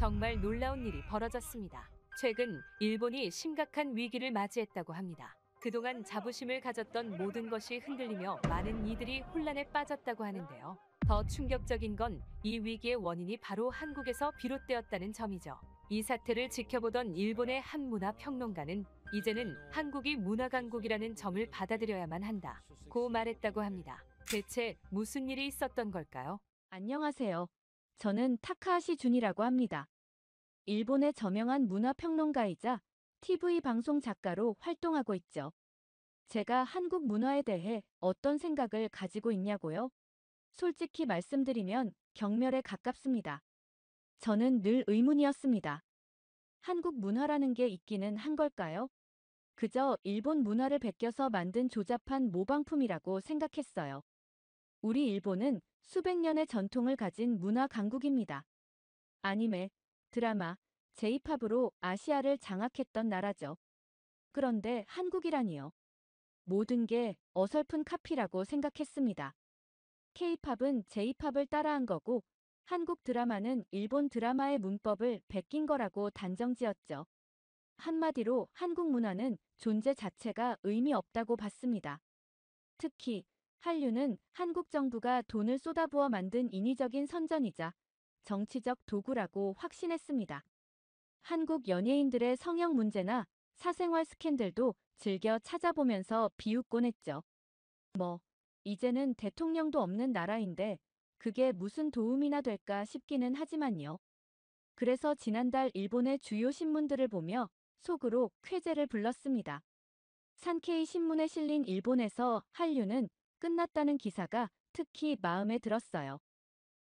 정말 놀라운 일이 벌어졌습니다. 최근 일본이 심각한 위기를 맞이했다고 합니다. 그동안 자부심을 가졌던 모든 것이 흔들리며 많은 이들이 혼란에 빠졌다고 하는데요. 더 충격적인 건 이 위기의 원인이 바로 한국에서 비롯되었다는 점이죠. 이 사태를 지켜보던 일본의 한 문화 평론가는 이제는 한국이 문화 강국이라는 점을 받아들여야만 한다고 말했다고 합니다. 대체 무슨 일이 있었던 걸까요? 안녕하세요. 저는 타카하시 준이라고 합니다. 일본의 저명한 문화평론가이자 TV 방송 작가로 활동하고 있죠. 제가 한국 문화에 대해 어떤 생각을 가지고 있냐고요? 솔직히 말씀드리면 경멸에 가깝습니다. 저는 늘 의문이었습니다. 한국 문화라는 게 있기는 한 걸까요? 그저 일본 문화를 베껴서 만든 조잡한 모방품이라고 생각했어요. 우리 일본은 수백 년의 전통을 가진 문화 강국입니다. 아니메, 드라마, J-팝으로 아시아를 장악했던 나라죠. 그런데 한국이라니요. 모든 게 어설픈 카피라고 생각했습니다. K-팝은 J-팝을 따라한 거고 한국 드라마는 일본 드라마의 문법을 베낀 거라고 단정지었죠. 한마디로 한국 문화는 존재 자체가 의미 없다고 봤습니다. 특히 한류는 한국 정부가 돈을 쏟아부어 만든 인위적인 선전이자 정치적 도구라고 확신했습니다. 한국 연예인들의 성형 문제나 사생활 스캔들도 즐겨 찾아보면서 비웃곤 했죠. 이제는 대통령도 없는 나라인데 그게 무슨 도움이나 될까 싶기는 하지만요. 그래서 지난달 일본의 주요 신문들을 보며 속으로 쾌재를 불렀습니다. 산케이 신문에 실린 일본에서 한류는 끝났다는 기사가 특히 마음에 들었어요.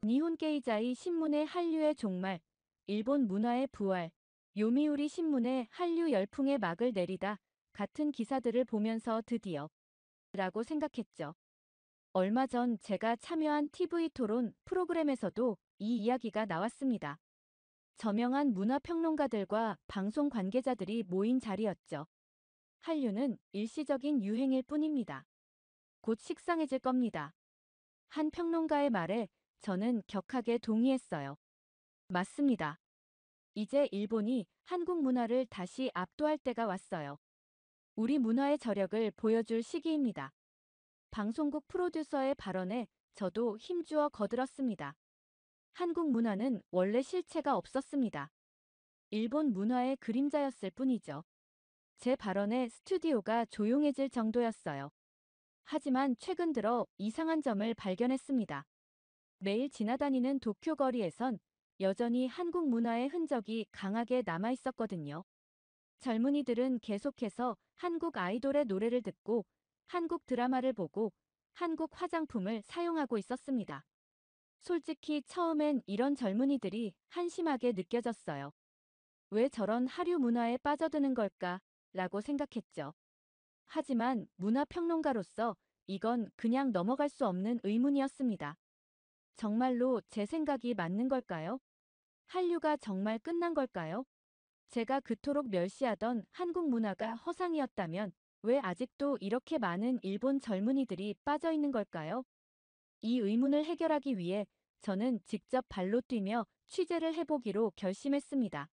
니혼케이자이 신문의 한류의 종말, 일본 문화의 부활, 요미우리 신문의 한류 열풍의 막을 내리다 같은 기사들을 보면서 드디어 라고 생각했죠. 얼마 전 제가 참여한 TV 토론 프로그램에서도 이 이야기가 나왔습니다. 저명한 문화평론가들과 방송 관계자들이 모인 자리였죠. 한류는 일시적인 유행일 뿐입니다. 곧 식상해질 겁니다. 한 평론가의 말에 저는 격하게 동의했어요. 맞습니다. 이제 일본이 한국 문화를 다시 압도할 때가 왔어요. 우리 문화의 저력을 보여줄 시기입니다. 방송국 프로듀서의 발언에 저도 힘주어 거들었습니다. 한국 문화는 원래 실체가 없었습니다. 일본 문화의 그림자였을 뿐이죠. 제 발언에 스튜디오가 조용해질 정도였어요. 하지만 최근 들어 이상한 점을 발견했습니다. 매일 지나다니는 도쿄 거리에선 여전히 한국 문화의 흔적이 강하게 남아 있었거든요. 젊은이들은 계속해서 한국 아이돌의 노래를 듣고 한국 드라마를 보고 한국 화장품을 사용하고 있었습니다. 솔직히 처음엔 이런 젊은이들이 한심하게 느껴졌어요. 왜 저런 하류 문화에 빠져드는 걸까? 라고 생각했죠. 하지만 문화평론가로서 이건 그냥 넘어갈 수 없는 의문이었습니다. 정말로 제 생각이 맞는 걸까요? 한류가 정말 끝난 걸까요? 제가 그토록 멸시하던 한국 문화가 허상이었다면 왜 아직도 이렇게 많은 일본 젊은이들이 빠져 있는 걸까요? 이 의문을 해결하기 위해 저는 직접 발로 뛰며 취재를 해보기로 결심했습니다.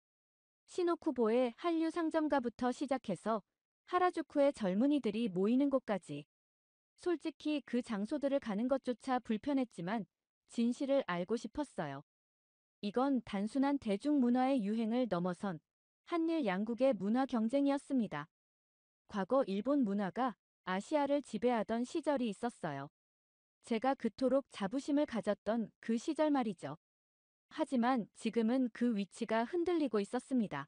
시노쿠보의 한류 상점가부터 시작해서 하라주쿠의 젊은이들이 모이는 곳까지. 솔직히 그 장소들을 가는 것조차 불편했지만 진실을 알고 싶었어요. 이건 단순한 대중문화의 유행을 넘어선 한일 양국의 문화 경쟁이었습니다. 과거 일본 문화가 아시아를 지배하던 시절이 있었어요. 제가 그토록 자부심을 가졌던 그 시절 말이죠. 하지만 지금은 그 위치가 흔들리고 있었습니다.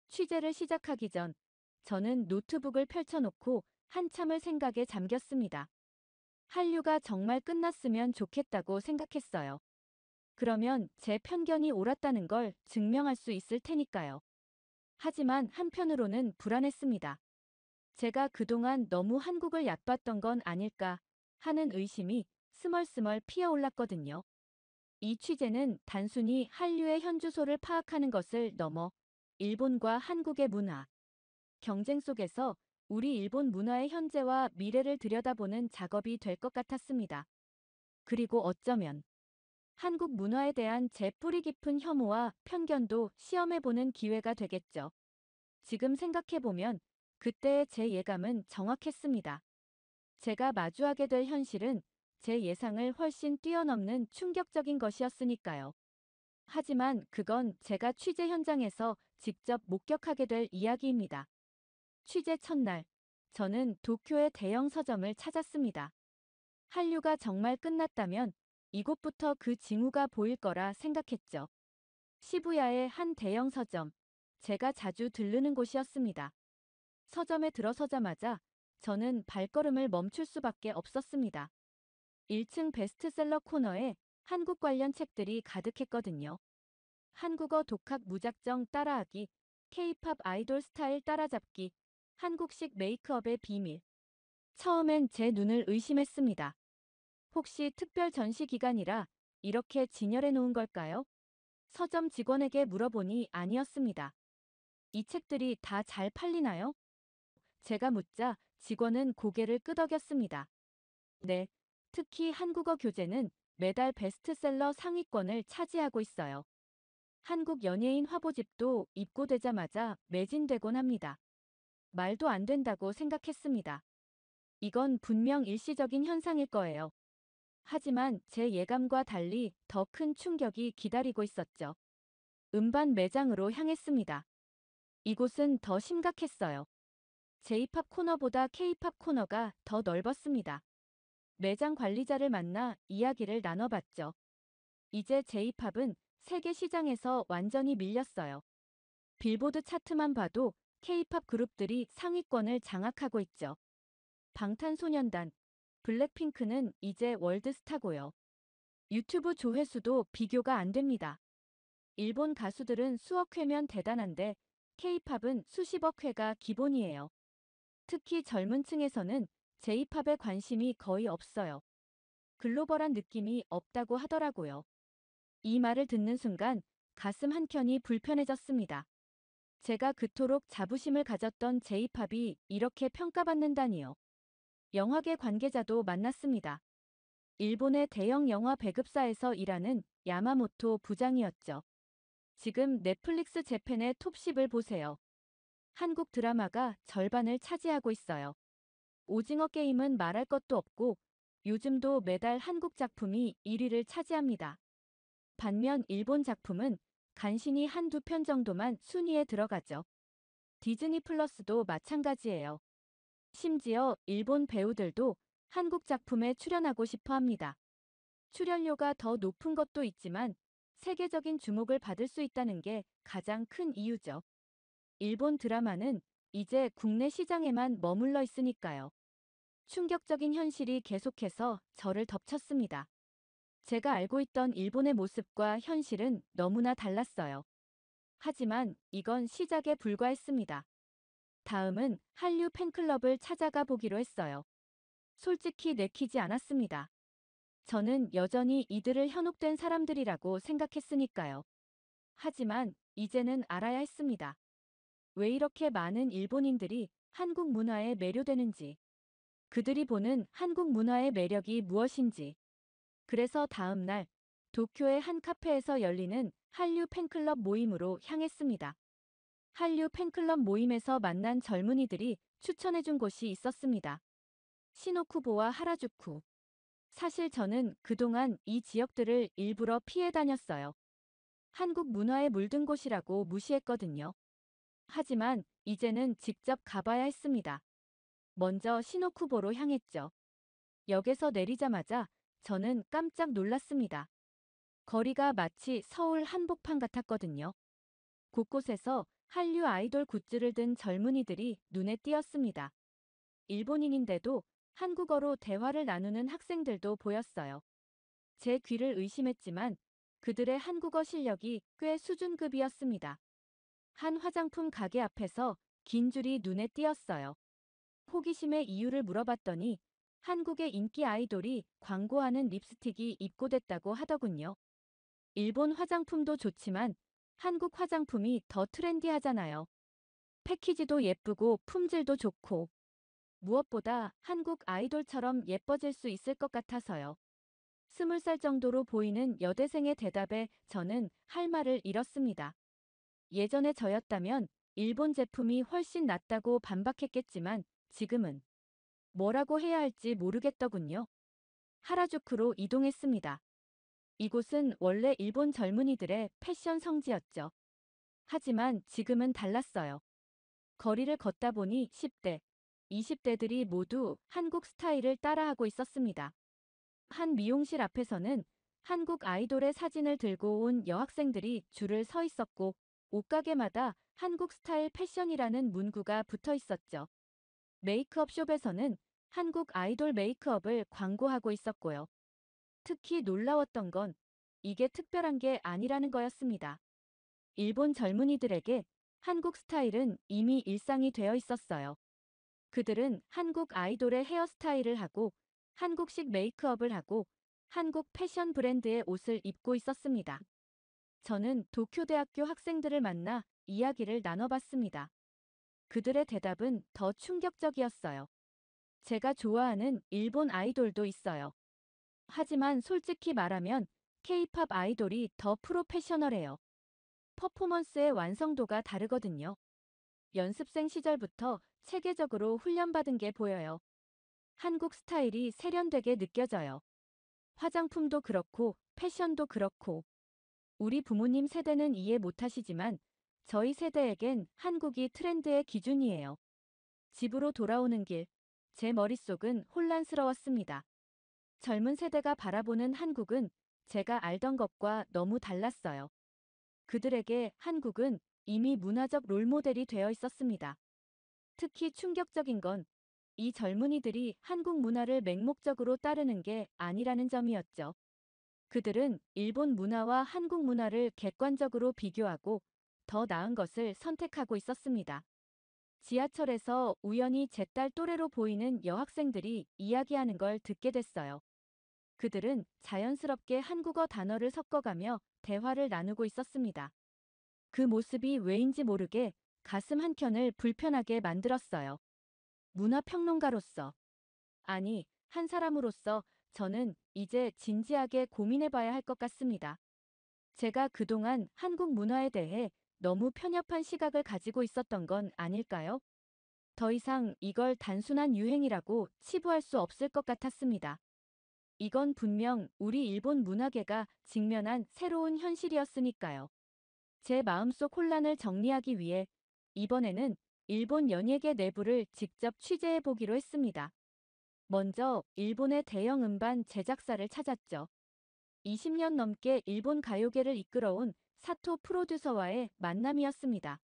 취재를 시작하기 전 저는 노트북을 펼쳐놓고 한참을 생각에 잠겼습니다. 한류가 정말 끝났으면 좋겠다고 생각했어요. 그러면 제 편견이 옳았다는 걸 증명할 수 있을 테니까요. 하지만 한편으로는 불안했습니다. 제가 그동안 너무 한국을 얕봤던 건 아닐까 하는 의심이 스멀스멀 피어올랐거든요. 이 취재는 단순히 한류의 현주소를 파악하는 것을 넘어 일본과 한국의 문화, 경쟁 속에서 우리 일본 문화의 현재와 미래를 들여다보는 작업이 될 것 같았습니다. 그리고 어쩌면 한국 문화에 대한 제 뿌리 깊은 혐오와 편견도 시험해보는 기회가 되겠죠. 지금 생각해보면 그때의 제 예감은 정확했습니다. 제가 마주하게 될 현실은 제 예상을 훨씬 뛰어넘는 충격적인 것이었으니까요. 하지만 그건 제가 취재 현장에서 직접 목격하게 될 이야기입니다. 취재 첫날, 저는 도쿄의 대형 서점을 찾았습니다. 한류가 정말 끝났다면 이곳부터 그 징후가 보일 거라 생각했죠. 시부야의 한 대형 서점, 제가 자주 들르는 곳이었습니다. 서점에 들어서자마자 저는 발걸음을 멈출 수밖에 없었습니다. 1층 베스트셀러 코너에 한국 관련 책들이 가득했거든요. 한국어 독학 무작정 따라하기, K-팝 아이돌 스타일 따라잡기, 한국식 메이크업의 비밀. 처음엔 제 눈을 의심했습니다. 혹시 특별 전시 기간이라 이렇게 진열해 놓은 걸까요? 서점 직원에게 물어보니 아니었습니다. 이 책들이 다 잘 팔리나요? 제가 묻자 직원은 고개를 끄덕였습니다. 네, 특히 한국어 교재는 매달 베스트셀러 상위권을 차지하고 있어요. 한국 연예인 화보집도 입고되자마자 매진되곤 합니다. 말도 안 된다고 생각했습니다. 이건 분명 일시적인 현상일 거예요. 하지만 제 예감과 달리 더 큰 충격이 기다리고 있었죠. 음반 매장으로 향했습니다. 이곳은 더 심각했어요. J-팝 코너보다 K-팝 코너가 더 넓었습니다. 매장 관리자를 만나 이야기를 나눠봤죠. 이제 J-팝은 세계 시장에서 완전히 밀렸어요. 빌보드 차트만 봐도 K-팝 그룹들이 상위권을 장악하고 있죠. 방탄소년단, 블랙핑크는 이제 월드스타고요. 유튜브 조회수도 비교가 안 됩니다. 일본 가수들은 수억 회면 대단한데 K-팝은 수십억 회가 기본이에요. 특히 젊은 층에서는 J-팝에 관심이 거의 없어요. 글로벌한 느낌이 없다고 하더라고요. 이 말을 듣는 순간 가슴 한켠이 불편해졌습니다. 제가 그토록 자부심을 가졌던 J-팝이 이렇게 평가받는다니요. 영화계 관계자도 만났습니다. 일본의 대형 영화 배급사에서 일하는 야마모토 부장이었죠. 지금 넷플릭스 재팬의 톱10을 보세요. 한국 드라마가 절반을 차지하고 있어요. 오징어 게임은 말할 것도 없고 요즘도 매달 한국 작품이 1위를 차지합니다. 반면 일본 작품은 간신히 한두 편 정도만 순위에 들어가죠. 디즈니 플러스도 마찬가지예요. 심지어 일본 배우들도 한국 작품에 출연하고 싶어 합니다. 출연료가 더 높은 것도 있지만 세계적인 주목을 받을 수 있다는 게 가장 큰 이유죠. 일본 드라마는 이제 국내 시장에만 머물러 있으니까요. 충격적인 현실이 계속해서 저를 덮쳤습니다. 제가 알고 있던 일본의 모습과 현실은 너무나 달랐어요. 하지만 이건 시작에 불과했습니다. 다음은 한류 팬클럽을 찾아가 보기로 했어요. 솔직히 내키지 않았습니다. 저는 여전히 이들을 현혹된 사람들이라고 생각했으니까요. 하지만 이제는 알아야 했습니다. 왜 이렇게 많은 일본인들이 한국 문화에 매료되는지, 그들이 보는 한국 문화의 매력이 무엇인지. 그래서 다음 날 도쿄의 한 카페에서 열리는 한류 팬클럽 모임으로 향했습니다. 한류 팬클럽 모임에서 만난 젊은이들이 추천해준 곳이 있었습니다. 시노쿠보와 하라주쿠. 사실 저는 그동안 이 지역들을 일부러 피해 다녔어요. 한국 문화에 물든 곳이라고 무시했거든요. 하지만 이제는 직접 가봐야 했습니다. 먼저 시노쿠보로 향했죠. 역에서 내리자마자 저는 깜짝 놀랐습니다. 거리가 마치 서울 한복판 같았거든요. 곳곳에서 한류 아이돌 굿즈를 든 젊은이들이 눈에 띄었습니다. 일본인인데도 한국어로 대화를 나누는 학생들도 보였어요. 제 귀를 의심했지만 그들의 한국어 실력이 꽤 수준급이었습니다. 한 화장품 가게 앞에서 긴 줄이 눈에 띄었어요. 호기심의 이유를 물어봤더니 한국의 인기 아이돌이 광고하는 립스틱이 입고됐다고 하더군요. 일본 화장품도 좋지만 한국 화장품이 더 트렌디하잖아요. 패키지도 예쁘고 품질도 좋고 무엇보다 한국 아이돌처럼 예뻐질 수 있을 것 같아서요. 20살 정도로 보이는 여대생의 대답에 저는 할 말을 잃었습니다. 예전에 저였다면 일본 제품이 훨씬 낫다고 반박했겠지만 지금은 뭐라고 해야 할지 모르겠더군요. 하라주쿠로 이동했습니다. 이곳은 원래 일본 젊은이들의 패션 성지였죠. 하지만 지금은 달랐어요. 거리를 걷다 보니 10대, 20대들이 모두 한국 스타일을 따라하고 있었습니다. 한 미용실 앞에서는 한국 아이돌의 사진을 들고 온 여학생들이 줄을 서 있었고, 옷가게마다 한국 스타일 패션이라는 문구가 붙어 있었죠. 메이크업 숍에서는 한국 아이돌 메이크업을 광고하고 있었고요. 특히 놀라웠던 건 이게 특별한 게 아니라는 거였습니다. 일본 젊은이들에게 한국 스타일은 이미 일상이 되어 있었어요. 그들은 한국 아이돌의 헤어스타일을 하고 한국식 메이크업을 하고 한국 패션 브랜드의 옷을 입고 있었습니다. 저는 도쿄대학교 학생들을 만나 이야기를 나눠봤습니다. 그들의 대답은 더 충격적이었어요. 제가 좋아하는 일본 아이돌도 있어요. 하지만 솔직히 말하면 K-팝 아이돌이 더 프로페셔널해요. 퍼포먼스의 완성도가 다르거든요. 연습생 시절부터 체계적으로 훈련받은 게 보여요. 한국 스타일이 세련되게 느껴져요. 화장품도 그렇고 패션도 그렇고. 우리 부모님 세대는 이해 못하시지만 저희 세대에겐 한국이 트렌드의 기준이에요. 집으로 돌아오는 길, 제 머릿속은 혼란스러웠습니다. 젊은 세대가 바라보는 한국은 제가 알던 것과 너무 달랐어요. 그들에게 한국은 이미 문화적 롤모델이 되어 있었습니다. 특히 충격적인 건 이 젊은이들이 한국 문화를 맹목적으로 따르는 게 아니라는 점이었죠. 그들은 일본 문화와 한국 문화를 객관적으로 비교하고 더 나은 것을 선택하고 있었습니다. 지하철에서 우연히 제 딸 또래로 보이는 여학생들이 이야기하는 걸 듣게 됐어요. 그들은 자연스럽게 한국어 단어를 섞어가며 대화를 나누고 있었습니다. 그 모습이 왜인지 모르게 가슴 한켠을 불편하게 만들었어요. 문화평론가로서, 아니, 한 사람으로서 저는 이제 진지하게 고민해봐야 할 것 같습니다. 제가 그동안 한국 문화에 대해 너무 편협한 시각을 가지고 있었던 건 아닐까요? 더 이상 이걸 단순한 유행이라고 치부할 수 없을 것 같았습니다. 이건 분명 우리 일본 문화계가 직면한 새로운 현실이었으니까요. 제 마음속 혼란을 정리하기 위해 이번에는 일본 연예계 내부를 직접 취재해 보기로 했습니다. 먼저 일본의 대형 음반 제작사를 찾았죠. 20년 넘게 일본 가요계를 이끌어온 사토 프로듀서와의 만남이었습니다.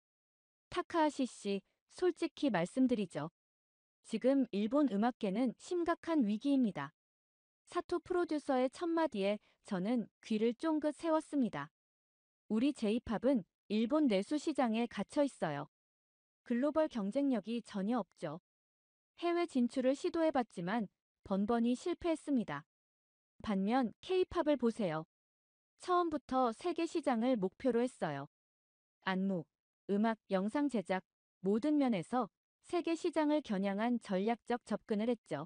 타카하시 씨, 솔직히 말씀드리죠. 지금 일본 음악계는 심각한 위기입니다. 사토 프로듀서의 첫마디에 저는 귀를 쫑긋 세웠습니다. 우리 J-팝은 일본 내수 시장에 갇혀 있어요. 글로벌 경쟁력이 전혀 없죠. 해외 진출을 시도해봤지만 번번이 실패했습니다. 반면 K-팝을 보세요. 처음부터 세계 시장을 목표로 했어요. 안무, 음악, 영상 제작, 모든 면에서 세계 시장을 겨냥한 전략적 접근을 했죠.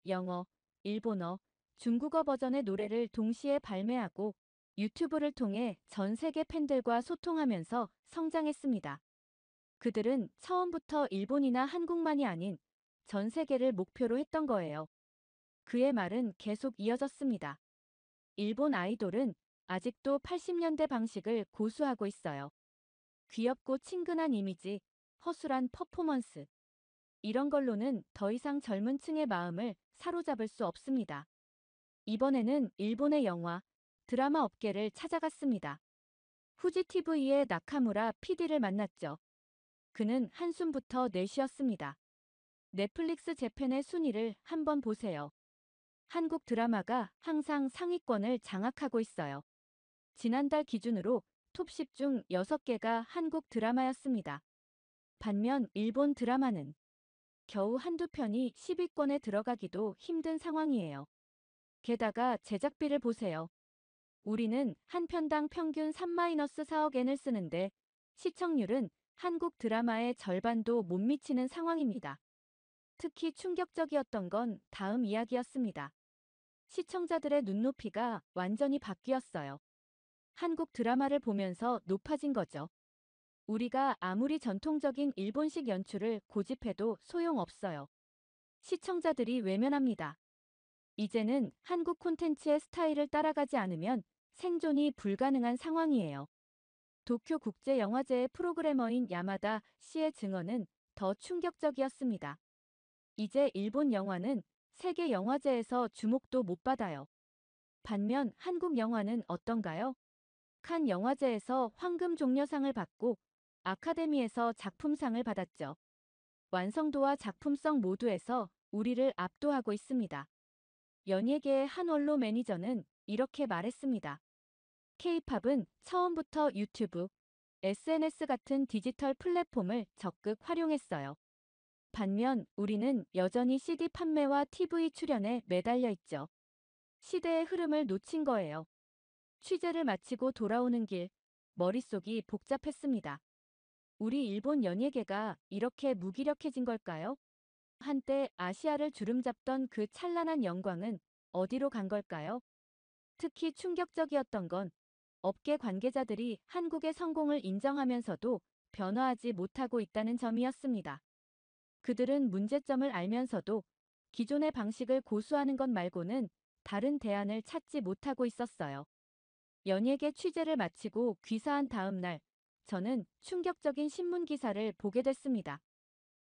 영어, 일본어, 중국어 버전의 노래를 동시에 발매하고 유튜브를 통해 전 세계 팬들과 소통하면서 성장했습니다. 그들은 처음부터 일본이나 한국만이 아닌 전 세계를 목표로 했던 거예요. 그의 말은 계속 이어졌습니다. 일본 아이돌은 아직도 80년대 방식을 고수하고 있어요. 귀엽고 친근한 이미지, 허술한 퍼포먼스. 이런 걸로는 더 이상 젊은 층의 마음을 사로잡을 수 없습니다. 이번에는 일본의 영화, 드라마 업계를 찾아갔습니다. 후지TV의 나카무라 PD를 만났죠. 그는 한숨부터 내쉬었습니다. 넷플릭스 재팬의 순위를 한번 보세요. 한국 드라마가 항상 상위권을 장악하고 있어요. 지난달 기준으로 톱 10 중 6개가 한국 드라마였습니다. 반면 일본 드라마는 겨우 한두 편이 10위권에 들어가기도 힘든 상황이에요. 게다가 제작비를 보세요. 우리는 한 편당 평균 3-4억엔을 쓰는데 시청률은 한국 드라마의 절반도 못 미치는 상황입니다. 특히 충격적이었던 건 다음 이야기였습니다. 시청자들의 눈높이가 완전히 바뀌었어요. 한국 드라마를 보면서 높아진 거죠. 우리가 아무리 전통적인 일본식 연출을 고집해도 소용없어요. 시청자들이 외면합니다. 이제는 한국 콘텐츠의 스타일을 따라가지 않으면 생존이 불가능한 상황이에요. 도쿄 국제영화제의 프로그래머인 야마다 씨의 증언은 더 충격적이었습니다. 이제 일본 영화는 세계 영화제에서 주목도 못 받아요. 반면 한국 영화는 어떤가요? 칸 영화제에서 황금 종려상을 받고 아카데미에서 작품상을 받았죠. 완성도와 작품성 모두에서 우리를 압도하고 있습니다. 연예계의 한 원로 매니저는 이렇게 말했습니다. K-팝은 처음부터 유튜브, SNS 같은 디지털 플랫폼을 적극 활용했어요. 반면 우리는 여전히 CD 판매와 TV 출연에 매달려 있죠. 시대의 흐름을 놓친 거예요. 취재를 마치고 돌아오는 길, 머릿속이 복잡했습니다. 우리 일본 연예계가 이렇게 무기력해진 걸까요? 한때 아시아를 주름잡던 그 찬란한 영광은 어디로 간 걸까요? 특히 충격적이었던 건 업계 관계자들이 한국의 성공을 인정하면서도 변화하지 못하고 있다는 점이었습니다. 그들은 문제점을 알면서도 기존의 방식을 고수하는 것 말고는 다른 대안을 찾지 못하고 있었어요. 연예계 취재를 마치고 귀사한 다음 날, 저는 충격적인 신문 기사를 보게 됐습니다.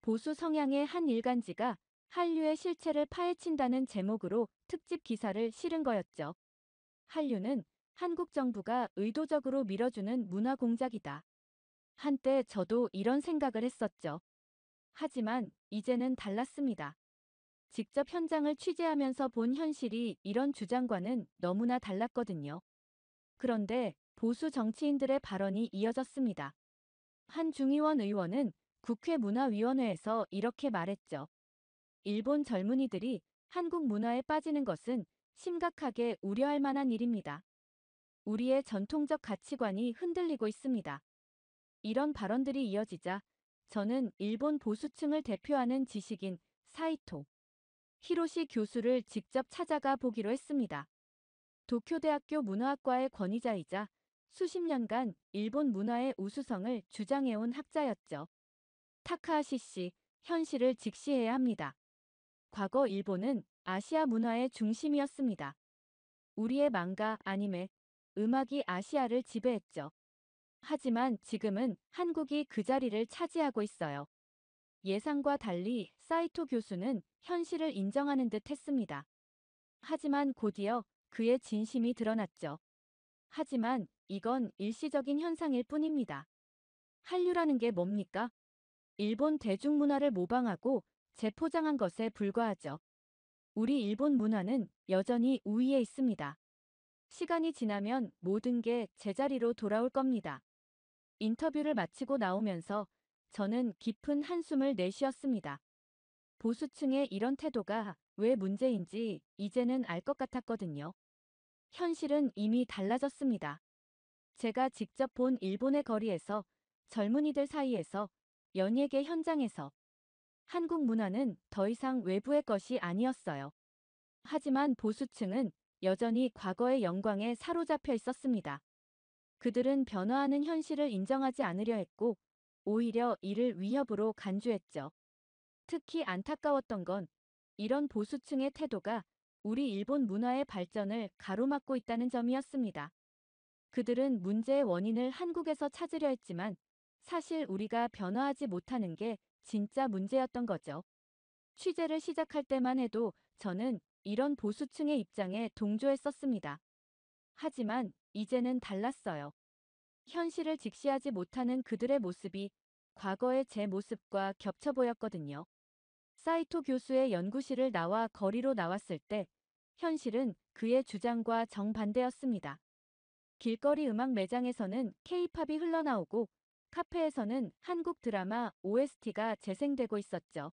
보수 성향의 한 일간지가 한류의 실체를 파헤친다는 제목으로 특집 기사를 실은 거였죠. 한류는 한국 정부가 의도적으로 밀어주는 문화 공작이다. 한때 저도 이런 생각을 했었죠. 하지만 이제는 달랐습니다. 직접 현장을 취재하면서 본 현실이 이런 주장과는 너무나 달랐거든요. 그런데 보수 정치인들의 발언이 이어졌습니다. 한 중의원 의원은 국회 문화위원회에서 이렇게 말했죠. 일본 젊은이들이 한국 문화에 빠지는 것은 심각하게 우려할 만한 일입니다. 우리의 전통적 가치관이 흔들리고 있습니다. 이런 발언들이 이어지자 저는 일본 보수층을 대표하는 지식인 사이토 히로시 교수를 직접 찾아가 보기로 했습니다. 도쿄대학교 문화학과의 권위자이자 수십 년간 일본 문화의 우수성을 주장해온 학자였죠. 타카하시 씨, 현실을 직시해야 합니다. 과거 일본은 아시아 문화의 중심이었습니다. 우리의 망가, 아니메, 음악이 아시아를 지배했죠. 하지만 지금은 한국이 그 자리를 차지하고 있어요. 예상과 달리 사이토 교수는 현실을 인정하는 듯 했습니다. 하지만 곧이어 그의 진심이 드러났죠. 하지만 이건 일시적인 현상일 뿐입니다. 한류라는 게 뭡니까? 일본 대중문화를 모방하고 재포장한 것에 불과하죠. 우리 일본 문화는 여전히 우위에 있습니다. 시간이 지나면 모든 게 제자리로 돌아올 겁니다. 인터뷰를 마치고 나오면서 저는 깊은 한숨을 내쉬었습니다. 보수층의 이런 태도가 왜 문제인지 이제는 알 것 같았거든요. 현실은 이미 달라졌습니다. 제가 직접 본 일본의 거리에서, 젊은이들 사이에서, 연예계 현장에서 한국 문화는 더 이상 외부의 것이 아니었어요. 하지만 보수층은 여전히 과거의 영광에 사로잡혀 있었습니다. 그들은 변화하는 현실을 인정하지 않으려 했고 오히려 이를 위협으로 간주했죠. 특히 안타까웠던 건 이런 보수층의 태도가 우리 일본 문화의 발전을 가로막고 있다는 점이었습니다. 그들은 문제의 원인을 한국에서 찾으려 했지만 사실 우리가 변화하지 못하는 게 진짜 문제였던 거죠. 취재를 시작할 때만 해도 저는 이런 보수층의 입장에 동조했었습니다. 하지만 이제는 달랐어요. 현실을 직시하지 못하는 그들의 모습이 과거의 제 모습과 겹쳐 보였거든요. 사이토 교수의 연구실을 나와 거리로 나왔을 때 현실은 그의 주장과 정반대였습니다. 길거리 음악 매장에서는 K-팝이 흘러나오고 카페에서는 한국 드라마 OST가 재생되고 있었죠.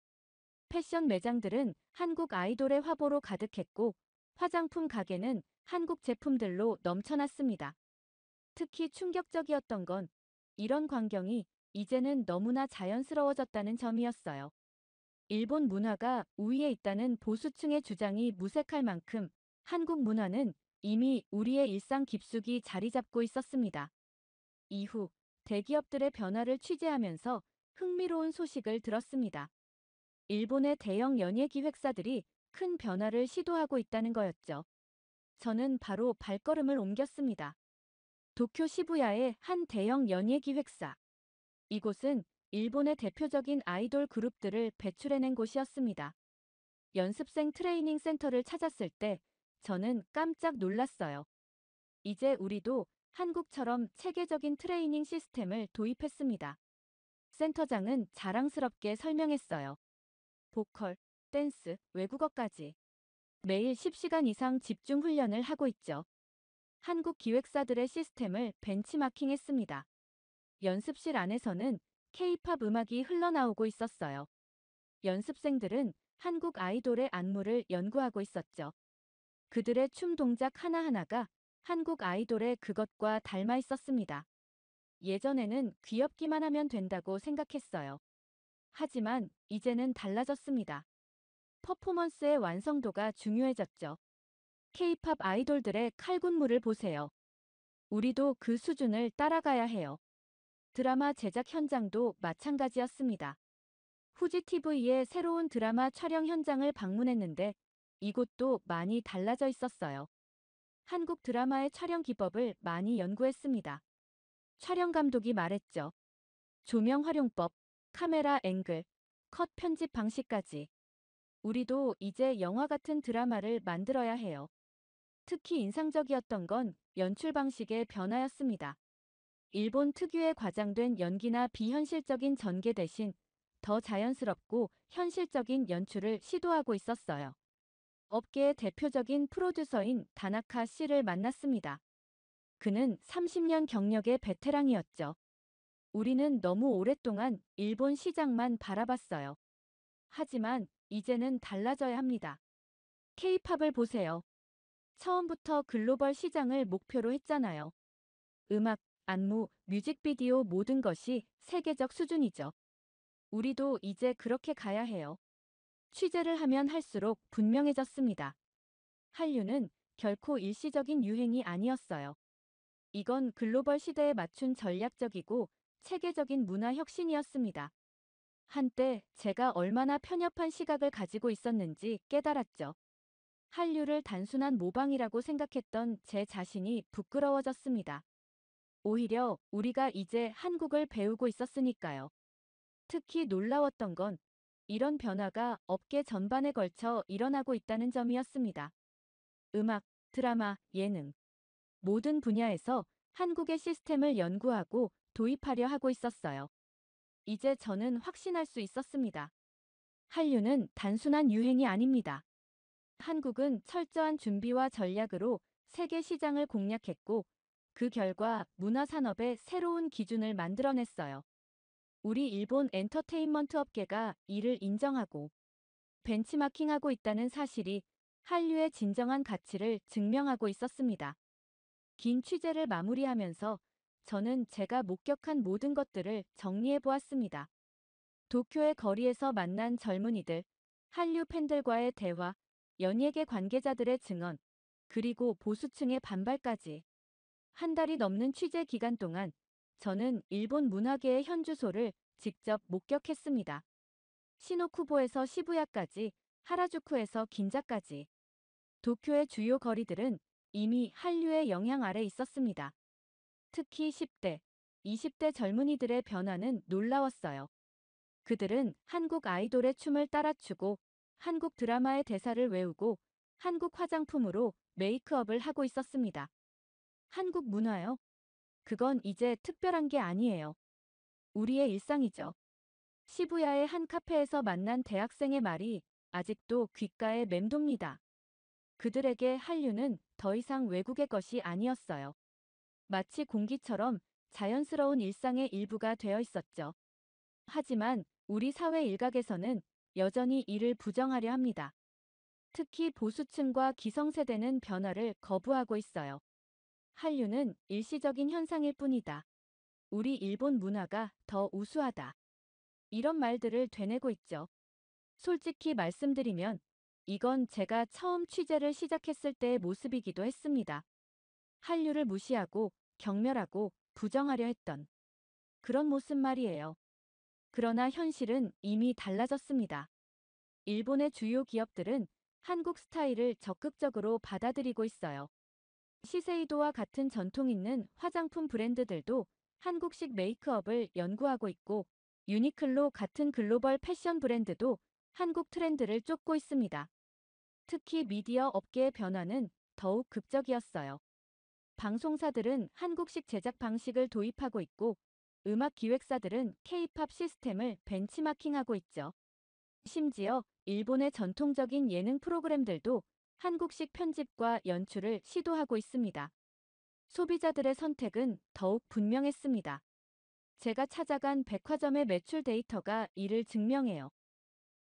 패션 매장들은 한국 아이돌의 화보로 가득했고 화장품 가게는 한국 제품들로 넘쳐났습니다. 특히 충격적이었던 건 이런 광경이 이제는 너무나 자연스러워졌다는 점이었어요. 일본 문화가 우위에 있다는 보수층의 주장이 무색할 만큼 한국 문화는 이미 우리의 일상 깊숙이 자리 잡고 있었습니다. 이후 대기업들의 변화를 취재하면서 흥미로운 소식을 들었습니다. 일본의 대형 연예 기획사들이 큰 변화를 시도하고 있다는 거였죠. 저는 바로 발걸음을 옮겼습니다. 도쿄 시부야의 한 대형 연예 기획사. 이곳은 일본의 대표적인 아이돌 그룹들을 배출해낸 곳이었습니다. 연습생 트레이닝 센터를 찾았을 때 저는 깜짝 놀랐어요. 이제 우리도 한국처럼 체계적인 트레이닝 시스템을 도입했습니다. 센터장은 자랑스럽게 설명했어요. 보컬, 댄스, 외국어까지. 매일 10시간 이상 집중 훈련을 하고 있죠. 한국 기획사들의 시스템을 벤치마킹했습니다. 연습실 안에서는 K-팝 음악이 흘러나오고 있었어요. 연습생들은 한국 아이돌의 안무를 연구하고 있었죠. 그들의 춤 동작 하나하나가 한국 아이돌의 그것과 닮아 있었습니다. 예전에는 귀엽기만 하면 된다고 생각했어요. 하지만 이제는 달라졌습니다. 퍼포먼스의 완성도가 중요해졌죠. K-팝 아이돌들의 칼군무를 보세요. 우리도 그 수준을 따라가야 해요. 드라마 제작 현장도 마찬가지였습니다. 후지 TV의 새로운 드라마 촬영 현장을 방문했는데 이곳도 많이 달라져 있었어요. 한국 드라마의 촬영 기법을 많이 연구했습니다. 촬영 감독이 말했죠. 조명 활용법, 카메라 앵글, 컷 편집 방식까지. 우리도 이제 영화 같은 드라마를 만들어야 해요. 특히 인상적이었던 건 연출 방식의 변화였습니다. 일본 특유의 과장된 연기나 비현실적인 전개 대신 더 자연스럽고 현실적인 연출을 시도하고 있었어요. 업계의 대표적인 프로듀서인 다나카 씨를 만났습니다. 그는 30년 경력의 베테랑이었죠. 우리는 너무 오랫동안 일본 시장만 바라봤어요. 하지만 이제는 달라져야 합니다. K-팝을 보세요. 처음부터 글로벌 시장을 목표로 했잖아요. 음악, 안무, 뮤직비디오 모든 것이 세계적 수준이죠. 우리도 이제 그렇게 가야 해요. 취재를 하면 할수록 분명해졌습니다. 한류는 결코 일시적인 유행이 아니었어요. 이건 글로벌 시대에 맞춘 전략적이고 체계적인 문화 혁신이었습니다. 한때 제가 얼마나 편협한 시각을 가지고 있었는지 깨달았죠. 한류를 단순한 모방이라고 생각했던 제 자신이 부끄러워졌습니다. 오히려 우리가 이제 한국을 배우고 있었으니까요. 특히 놀라웠던 건 이런 변화가 업계 전반에 걸쳐 일어나고 있다는 점이었습니다. 음악, 드라마, 예능. 모든 분야에서 한국의 시스템을 연구하고 도입하려 하고 있었어요. 이제 저는 확신할 수 있었습니다. 한류는 단순한 유행이 아닙니다. 한국은 철저한 준비와 전략으로 세계 시장을 공략했고 그 결과 문화산업의 새로운 기준을 만들어냈어요. 우리 일본 엔터테인먼트 업계가 이를 인정하고 벤치마킹하고 있다는 사실이 한류의 진정한 가치를 증명하고 있었습니다. 긴 취재를 마무리하면서 저는 제가 목격한 모든 것들을 정리해 보았습니다. 도쿄의 거리에서 만난 젊은이들, 한류 팬들과의 대화, 연예계 관계자들의 증언, 그리고 보수층의 반발까지. 한 달이 넘는 취재 기간 동안 저는 일본 문화계의 현주소를 직접 목격했습니다. 시노쿠보에서 시부야까지, 하라주쿠에서 긴자까지. 도쿄의 주요 거리들은 이미 한류의 영향 아래 있었습니다. 특히 10대, 20대 젊은이들의 변화는 놀라웠어요. 그들은 한국 아이돌의 춤을 따라추고 한국 드라마의 대사를 외우고 한국 화장품으로 메이크업을 하고 있었습니다. 한국 문화요? 그건 이제 특별한 게 아니에요. 우리의 일상이죠. 시부야의 한 카페에서 만난 대학생의 말이 아직도 귓가에 맴돕니다. 그들에게 한류는 더 이상 외국의 것이 아니었어요. 마치 공기처럼 자연스러운 일상의 일부가 되어 있었죠. 하지만 우리 사회 일각에서는 여전히 이를 부정하려 합니다. 특히 보수층과 기성세대는 변화를 거부하고 있어요. 한류는 일시적인 현상일 뿐이다. 우리 일본 문화가 더 우수하다. 이런 말들을 되뇌고 있죠. 솔직히 말씀드리면 이건 제가 처음 취재를 시작했을 때의 모습이기도 했습니다. 한류를 무시하고 경멸하고 부정하려 했던 그런 모습 말이에요. 그러나 현실은 이미 달라졌습니다. 일본의 주요 기업들은 한국 스타일을 적극적으로 받아들이고 있어요. 시세이도와 같은 전통 있는 화장품 브랜드들도 한국식 메이크업을 연구하고 있고, 유니클로 같은 글로벌 패션 브랜드도 한국 트렌드를 쫓고 있습니다. 특히 미디어 업계의 변화는 더욱 극적이었어요. 방송사들은 한국식 제작 방식을 도입하고 있고, 음악 기획사들은 K-팝 시스템을 벤치마킹하고 있죠. 심지어 일본의 전통적인 예능 프로그램들도 한국식 편집과 연출을 시도하고 있습니다. 소비자들의 선택은 더욱 분명했습니다. 제가 찾아간 백화점의 매출 데이터가 이를 증명해요.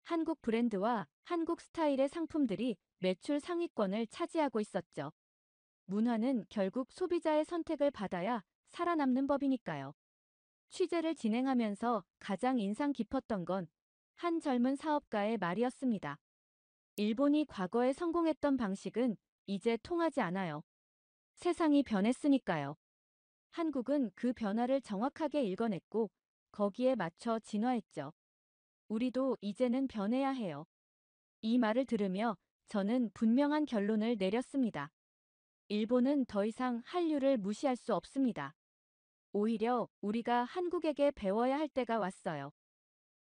한국 브랜드와 한국 스타일의 상품들이 매출 상위권을 차지하고 있었죠. 문화는 결국 소비자의 선택을 받아야 살아남는 법이니까요. 취재를 진행하면서 가장 인상 깊었던 건 한 젊은 사업가의 말이었습니다. 일본이 과거에 성공했던 방식은 이제 통하지 않아요. 세상이 변했으니까요. 한국은 그 변화를 정확하게 읽어냈고 거기에 맞춰 진화했죠. 우리도 이제는 변해야 해요. 이 말을 들으며 저는 분명한 결론을 내렸습니다. 일본은 더 이상 한류를 무시할 수 없습니다. 오히려 우리가 한국에게 배워야 할 때가 왔어요.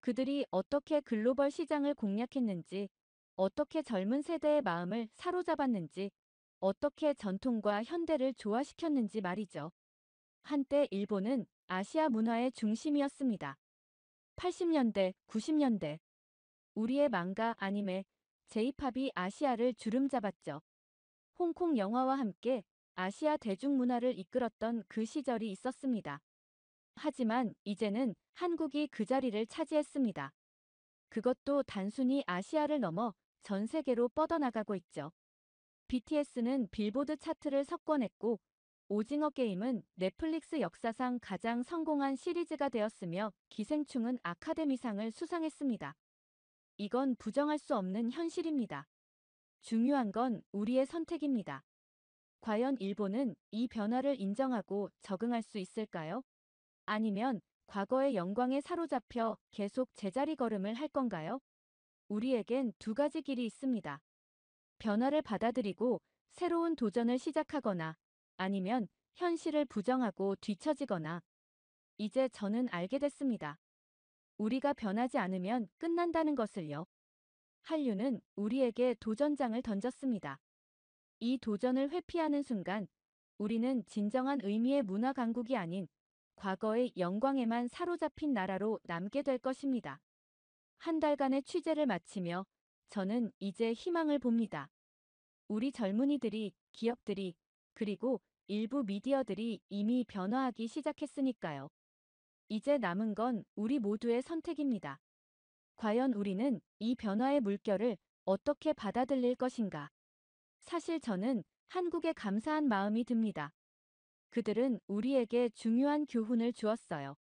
그들이 어떻게 글로벌 시장을 공략했는지, 어떻게 젊은 세대의 마음을 사로잡았는지, 어떻게 전통과 현대를 조화시켰는지 말이죠. 한때 일본은 아시아 문화의 중심이었습니다. 80년대, 90년대. 우리의 망가, 아니메, J-팝이 아시아를 주름잡았죠. 홍콩 영화와 함께 아시아 대중문화를 이끌었던 그 시절이 있었습니다. 하지만 이제는 한국이 그 자리를 차지했습니다. 그것도 단순히 아시아를 넘어 전 세계로 뻗어나가고 있죠. BTS는 빌보드 차트를 석권했고, 오징어 게임은 넷플릭스 역사상 가장 성공한 시리즈가 되었으며 기생충은 아카데미상을 수상했습니다. 이건 부정할 수 없는 현실입니다. 중요한 건 우리의 선택입니다. 과연 일본은 이 변화를 인정하고 적응할 수 있을까요? 아니면 과거의 영광에 사로잡혀 계속 제자리 걸음을 할 건가요? 우리에겐 두 가지 길이 있습니다. 변화를 받아들이고 새로운 도전을 시작하거나, 아니면 현실을 부정하고 뒤처지거나. 이제 저는 알게 됐습니다. 우리가 변하지 않으면 끝난다는 것을요. 한류는 우리에게 도전장을 던졌습니다. 이 도전을 회피하는 순간 우리는 진정한 의미의 문화 강국이 아닌 과거의 영광에만 사로잡힌 나라로 남게 될 것입니다. 한 달간의 취재를 마치며 저는 이제 희망을 봅니다. 우리 젊은이들이, 기업들이, 그리고 일부 미디어들이 이미 변화하기 시작했으니까요. 이제 남은 건 우리 모두의 선택입니다. 과연 우리는 이 변화의 물결을 어떻게 받아들일 것인가? 사실 저는 한국에 감사한 마음이 듭니다. 그들은 우리에게 중요한 교훈을 주었어요.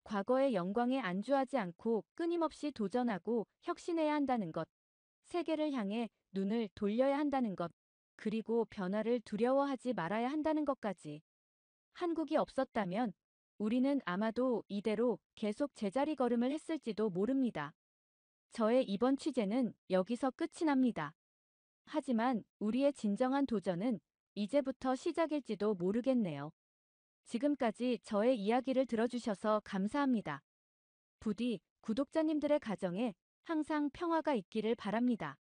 과거의 영광에 안주하지 않고 끊임없이 도전하고 혁신해야 한다는 것, 세계를 향해 눈을 돌려야 한다는 것, 그리고 변화를 두려워하지 말아야 한다는 것까지. 한국이 없었다면 우리는 아마도 이대로 계속 제자리 걸음을 했을지도 모릅니다. 저의 이번 취재는 여기서 끝이 납니다. 하지만 우리의 진정한 도전은 이제부터 시작일지도 모르겠네요. 지금까지 저의 이야기를 들어주셔서 감사합니다. 부디 구독자님들의 가정에 항상 평화가 있기를 바랍니다.